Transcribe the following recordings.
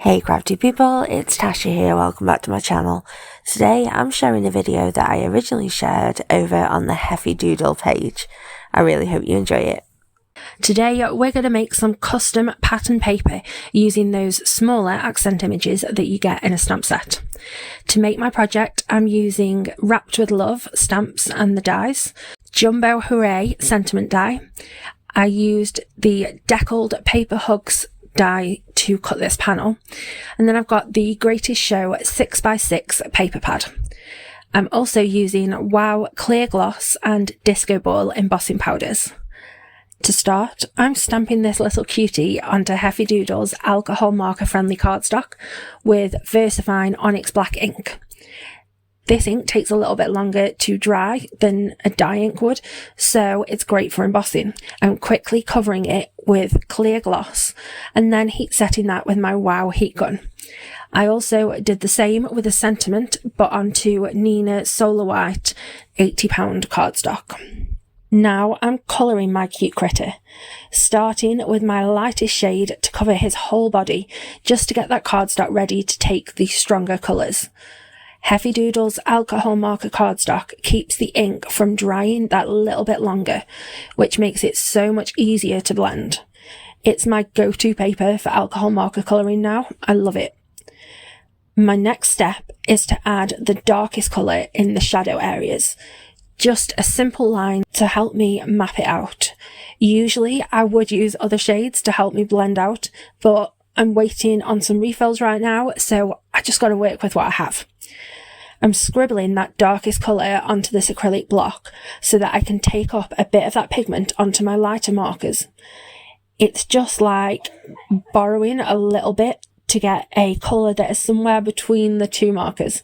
Hey crafty people, it's Tasha here, welcome back to my channel. Today I'm sharing a video that I originally shared over on the Heavy Doodle page. I really hope you enjoy it. Today we're going to make some custom pattern paper using those smaller accent images that you get in a stamp set. To make my project I'm using Wrapped with Love stamps and the dies, Jumbo Hooray sentiment die. I used the Deckled Paper Hugs die to cut this panel, and then I've got the Greatest Show 6x6 paper pad. I'm also using Wow Clear Gloss and Disco Ball embossing powders. To start, I'm stamping this little cutie onto Heavy Doodle's alcohol marker friendly cardstock with VersaFine Onyx Black ink. This ink takes a little bit longer to dry than a dye ink would, so it's great for embossing. I'm quickly covering it with clear gloss and then heat setting that with my Wow heat gun. I also did the same with a sentiment, but onto Nina Solar White 80-pound cardstock. Now I'm colouring my cute critter, starting with my lightest shade to cover his whole body, just to get that cardstock ready to take the stronger colours. Heavy Doodle's alcohol marker cardstock keeps the ink from drying that little bit longer, which makes it so much easier to blend. It's my go-to paper for alcohol marker colouring now. I love it. My next step is to add the darkest colour in the shadow areas. Just a simple line to help me map it out. Usually I would use other shades to help me blend out, but I'm waiting on some refills right now, so I just got to work with what I have. I'm scribbling that darkest colour onto this acrylic block so that I can take up a bit of that pigment onto my lighter markers. It's just like borrowing a little bit to get a colour that is somewhere between the two markers.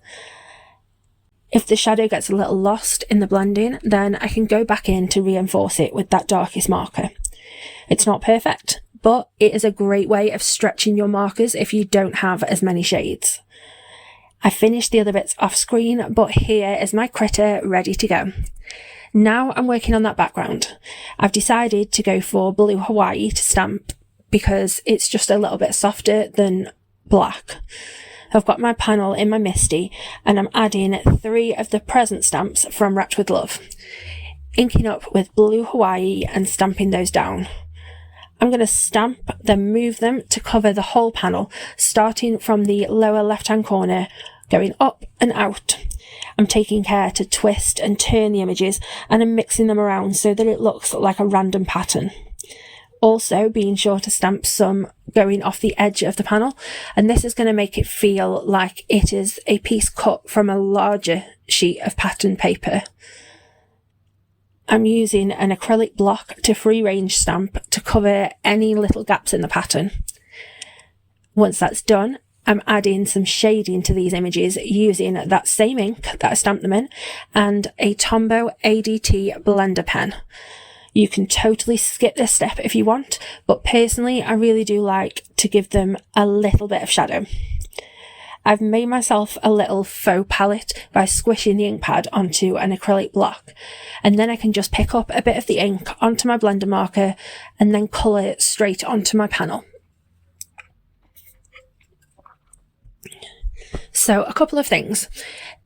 If the shadow gets a little lost in the blending, then I can go back in to reinforce it with that darkest marker. It's not perfect, but it is a great way of stretching your markers if you don't have as many shades. I finished the other bits off screen, but here is my critter ready to go. Now I'm working on that background. I've decided to go for Blue Hawaii to stamp because it's just a little bit softer than black. I've got my panel in my Misty and I'm adding 3 of the present stamps from Wrapped with Love, inking up with Blue Hawaii and stamping those down. I'm going to stamp, then move them to cover the whole panel, starting from the lower left-hand corner, going up and out. I'm taking care to twist and turn the images, and I'm mixing them around so that it looks like a random pattern. Also, being sure to stamp some going off the edge of the panel, and this is going to make it feel like it is a piece cut from a larger sheet of pattern paper. I'm using an acrylic block to free range stamp to cover any little gaps in the pattern. Once that's done, I'm adding some shading to these images using that same ink that I stamped them in and a Tombow ABT Blender pen. You can totally skip this step if you want, but personally I really do like to give them a little bit of shadow. I've made myself a little faux palette by squishing the ink pad onto an acrylic block, and then I can just pick up a bit of the ink onto my blender marker and then colour it straight onto my panel. So a couple of things.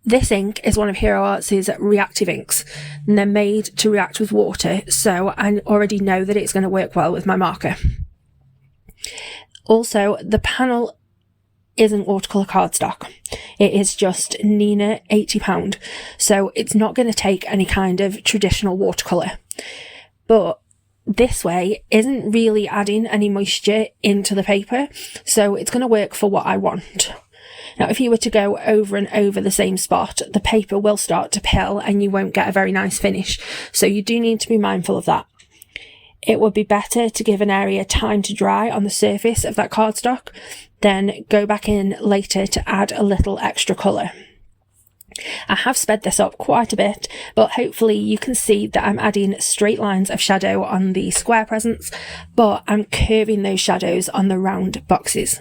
This ink is one of Hero Arts' reactive inks, and they're made to react with water, so I already know that it's going to work well with my marker. Also, the panel isn't watercolour cardstock. It is just Nina 80-pound, so it's not going to take any kind of traditional watercolour. But this way isn't really adding any moisture into the paper, so it's going to work for what I want. Now, if you were to go over and over the same spot, the paper will start to pill and you won't get a very nice finish, so you do need to be mindful of that. It would be better to give an area time to dry on the surface of that cardstock, then go back in later to add a little extra colour. I have sped this up quite a bit, but hopefully you can see that I'm adding straight lines of shadow on the square presents, but I'm curving those shadows on the round boxes.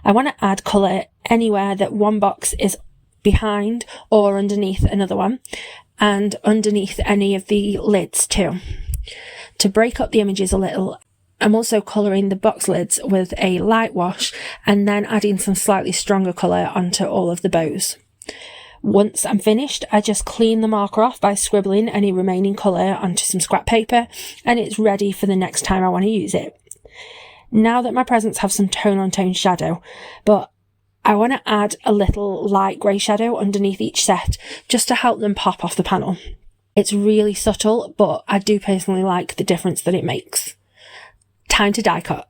I want to add colour anywhere that one box is behind or underneath another one, and underneath any of the lids too. To break up the images a little, I'm also colouring the box lids with a light wash and then adding some slightly stronger colour onto all of the bows. Once I'm finished, I just clean the marker off by scribbling any remaining colour onto some scrap paper, and it's ready for the next time I want to use it. Now that my presents have some tone-on-tone shadow, but I want to add a little light grey shadow underneath each set just to help them pop off the panel. It's really subtle, but I do personally like the difference that it makes. Time to die cut.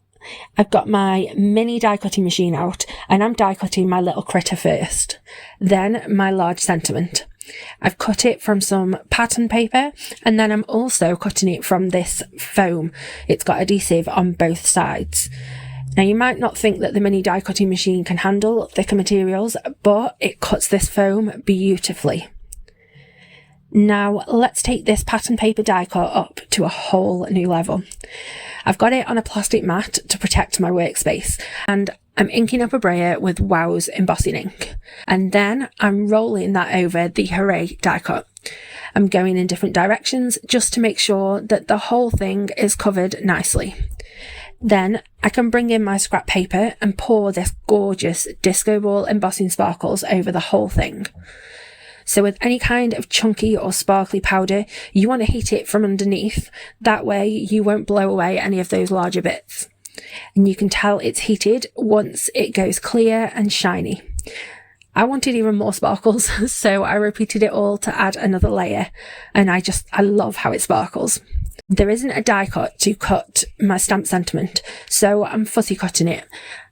I've got my mini die cutting machine out and I'm die cutting my little critter first, then my large sentiment. I've cut it from some pattern paper and then I'm also cutting it from this foam. It's got adhesive on both sides. Now you might not think that the mini die cutting machine can handle thicker materials, but it cuts this foam beautifully. Now let's take this pattern paper die cut up to a whole new level. I've got it on a plastic mat to protect my workspace and I'm inking up a brayer with Wow's embossing ink. And then I'm rolling that over the Hooray die cut. I'm going in different directions just to make sure that the whole thing is covered nicely. Then I can bring in my scrap paper and pour this gorgeous disco ball embossing sparkles over the whole thing. So with any kind of chunky or sparkly powder, you want to heat it from underneath. That way you won't blow away any of those larger bits. And you can tell it's heated once it goes clear and shiny. I wanted even more sparkles, so I repeated it all to add another layer. And I love how it sparkles. There isn't a die cut to cut my stamp sentiment, so I'm fussy cutting it.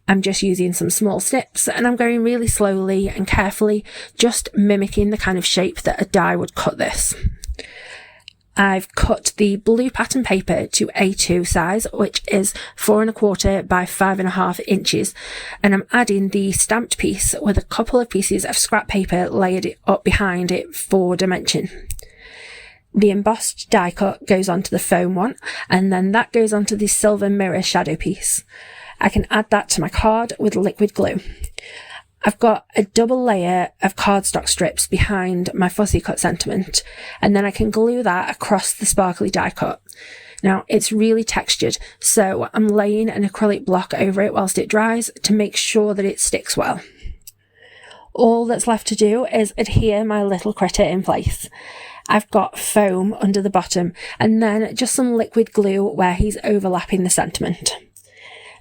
I'm just using some small snips and I'm going really slowly and carefully, just mimicking the kind of shape that a die would cut this. I've cut the blue pattern paper to A2 size, which is 4 1/4 by 5.5 inches, and I'm adding the stamped piece with a couple of pieces of scrap paper layered up behind it for dimension. The embossed die cut goes onto the foam one, and then that goes onto the silver mirror shadow piece. I can add that to my card with liquid glue. I've got a double layer of cardstock strips behind my fussy cut sentiment, and then I can glue that across the sparkly die cut. Now it's really textured, so I'm laying an acrylic block over it whilst it dries to make sure that it sticks well. All that's left to do is adhere my little critter in place. I've got foam under the bottom and then just some liquid glue where he's overlapping the sentiment.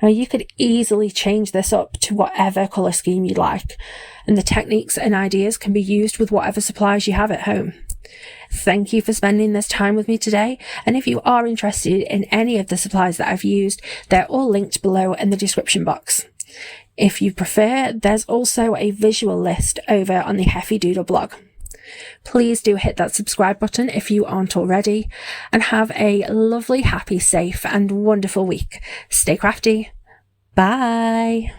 Now you could easily change this up to whatever colour scheme you like, and the techniques and ideas can be used with whatever supplies you have at home. Thank you for spending this time with me today, and if you are interested in any of the supplies that I've used, they're all linked below in the description box. If you prefer, there's also a visual list over on the Hefty Doodle blog. Please do hit that subscribe button if you aren't already, and have a lovely, happy, safe and wonderful week. Stay crafty. Bye.